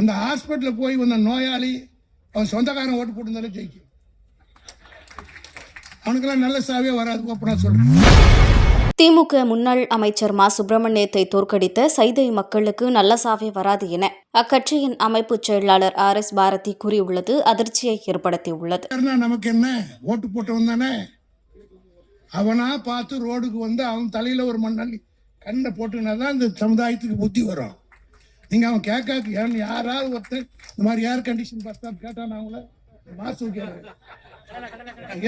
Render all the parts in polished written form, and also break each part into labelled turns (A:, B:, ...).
A: அந்த ஹாஸ்பிட்டலில் போய் வந்த நோயாளி அவன் சொந்தக்காரன் ஓட்டு போட்டுருந்தாலும் ஜெயிக்கும். அவனுக்கெல்லாம் நல்ல சாவே வராது. அப்ப நான் சொல்றேன்.
B: திமுக முன்னாள் அமைச்சர் மா சுப்பிரமணியத்தை தோற்கடித்த சைதை மக்களுக்கு நல்ல சாவே வராது என அக்கட்சியின் அமைப்பு செயலாளர் RS பாரதி கூறியுள்ளது அதிர்ச்சியை ஏற்படுத்தியுள்ளது.
A: நமக்கு என்ன, ஓட்டு போட்டவன் தானே, அவனா பார்த்து ரோடுக்கு வந்து அவன் தலையில ஒரு மண்ணள்ளி கண்ணை போட்டுனாதான் இந்த சமுதாயத்துக்கு புத்தி வரும். நீங்க அவன் கேட்க யாராவது ஒருத்தர் இந்த மாதிரி ஏர் கண்டிஷன் பஸ் ஸ்டாப் கேட்டான், அவங்கள மாசு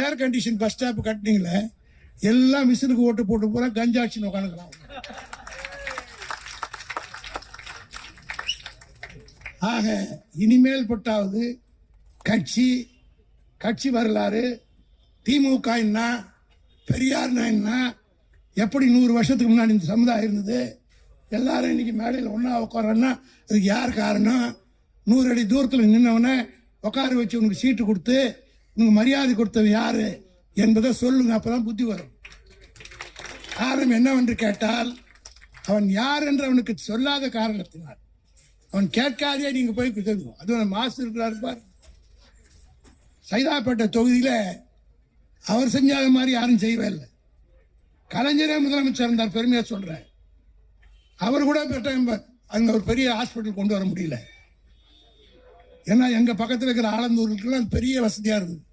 A: ஏர் கண்டிஷன் பஸ் ஸ்டாப் கட்டினீங்களே, எல்லாம் மிஷினுக்கு ஓட்டு போட்டு போற கஞ்சாட்சி உட்காந்துக்கலாம். ஆக இனிமேல் பட்டாவது கட்சி வரலாறு, திமுக என்ன, பெரியார் என்ன, எப்படி 100 வருஷத்துக்கு முன்னாடி இந்த சமுதாயம் இருந்தது, எல்லாரும் இன்னைக்கு மேடையில் ஒன்னா உட்காரன்னா அதுக்கு யார் காரணம்? 100 அடி தூரத்தில் நின்னவன உட்கார வச்சு உனக்கு சீட்டு கொடுத்து உனக்கு மரியாதை கொடுத்தவன் யாரு என்பதை சொல்லுங்க, அப்பதான் புத்தி வரும். காரணம் என்னவென்று கேட்டால், அவன் யார் என்று அவனுக்கு சொல்லாத காரணத்தினால், அவன் கேட்காதே நீங்க போய் சொல்லுவோம். அதுவும் மாசு இருக்கிறார் பார், சைதாப்பேட்டை தொகுதியில அவர் செஞ்சாத மாதிரி யாரும் செய்யவே இல்லை. கலைஞரே முதலமைச்சர் இருந்தார், பெருமையா சொல்றேன். அவர் கூட அங்க ஒரு பெரிய ஹாஸ்பிட்டல் கொண்டு வர முடியல. ஏன்னா எங்க பக்கத்தில் இருக்கிற ஆலந்தூருக்குலாம் பெரிய வசதியா இருக்குது.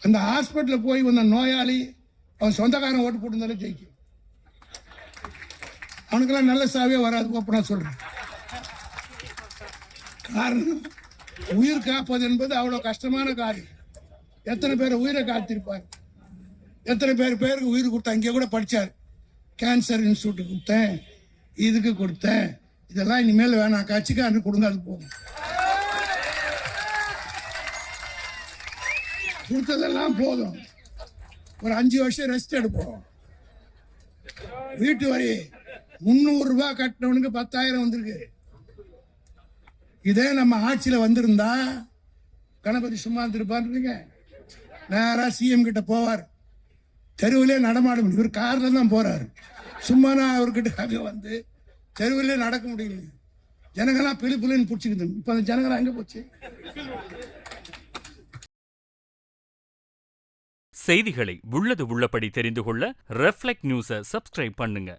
A: அந்த ஹாஸ்பிட்டலில் போய் வந்த நோயாளி அவன் சொந்தக்காரன் ஓட்டு போட்டுருந்தாலும் ஜெயிக்கும். அவனுக்கெல்லாம் நல்ல சாவே வராது. அப்ப நான் சொல்றேன். காரணம், உயிர் காப்பது என்பது அவ்வளவு கஷ்டமான காரியம். எத்தனை பேர் உயிரை காத்திருப்பார், எத்தனை பேருக்கு உயிர் கொடுத்தா. இங்கே கூட படிச்சார், கேன்சர் இன்ஸ்டியூட் கொடுத்தேன், இதுக்கு கொடுத்தேன், இதெல்லாம் இனிமேல் வேணாம், கட்சிக்காரனு கொடுங்க, அது போகும். கொடுத்ததெல்லாம் போதும், ஒரு 5 வருஷம் ரெஸ்ட் எடுப்போம். வீட்டு வரி 300 ரூபாய் கட்டினவனுக்கு 10,000 வந்திருக்கு. இதே நம்ம ஆட்சியில வந்திருந்தா கணபதி சும்மா இருந்திருப்பாருங்க, நேரா சிஎம் கிட்ட போவார், தெருவிலே நடமாட முடியும். இவர் கார்ல தான் போறாரு, சும்மா நான் அவர்கிட்ட வந்து தெருவிலே நடக்க முடியல. ஜனங்கள்லாம் பிள்ளைன்னு பிடிச்சிக்குது. இப்ப அந்த ஜனங்களாம் எங்க போச்சு?
C: செய்திகளை உள்ளது உள்ளபடி தெரிந்து கொள்ள ரெஃப்ளெக்ட் நியூஸை சப்ஸ்கிரைப் பண்ணுங்க.